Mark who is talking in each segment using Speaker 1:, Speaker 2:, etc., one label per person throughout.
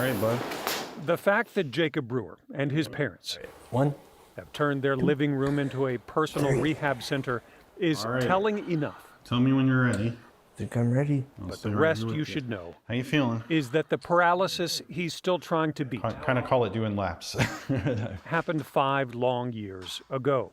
Speaker 1: right, bud.
Speaker 2: The fact that Jacob Brewer and his parents have turned their living room into a personal rehab center is telling enough.
Speaker 1: Tell me when you're ready.
Speaker 3: I think I'm ready.
Speaker 2: But the rest you should know
Speaker 1: How you feeling?
Speaker 2: is that the paralysis he's still trying to beat
Speaker 1: Kind of call it doing laps.
Speaker 2: happened 5 long years ago.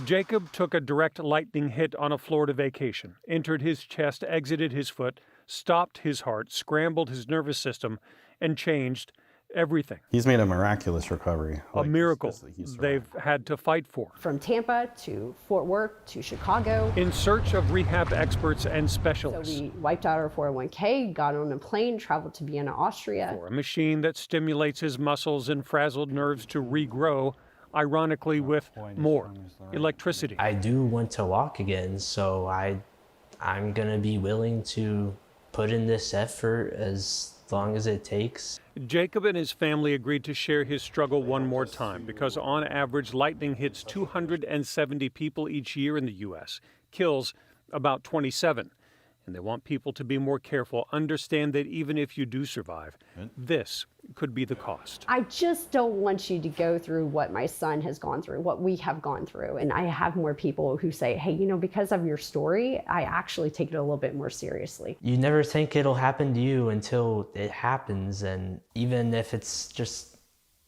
Speaker 2: Jacob took a direct lightning hit on a Florida vacation, entered his chest, exited his foot, stopped his heart, scrambled his nervous system, and changed everything.
Speaker 1: He's made a miraculous recovery.
Speaker 2: A miracle they've had to fight for.
Speaker 4: From Tampa to Fort Worth to Chicago.
Speaker 2: In search of rehab experts and
Speaker 4: So
Speaker 2: specialists.
Speaker 4: we wiped out our 401k, got on a plane, traveled to Vienna, Austria.
Speaker 2: For a machine that stimulates his muscles and frazzled nerves to regrow, ironically with more electricity.
Speaker 3: I do want to walk again, so I'm gonna be willing to put in this effort as long as it takes.
Speaker 2: Jacob and his family agreed to share his struggle one more time because on average, lightning hits 270 people each year in the U.S., kills about 27. And they want people to be more careful, understand that even if you do survive, this could be the cost.
Speaker 4: I just don't want you to go through what my son has gone through, what we have gone through. And I have more people who say, hey, because of your story, I actually take it a little bit more seriously.
Speaker 3: You never think it'll happen to you until it happens, and even if it's just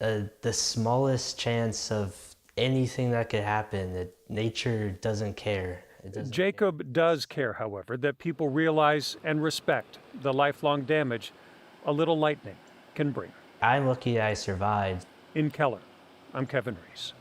Speaker 3: the smallest chance of anything that could happen, nature doesn't care.
Speaker 2: Jacob does care, however, that people realize and respect the lifelong damage a little lightning can bring.
Speaker 3: I'm lucky I survived.
Speaker 2: In Keller, I'm Kevin Reese.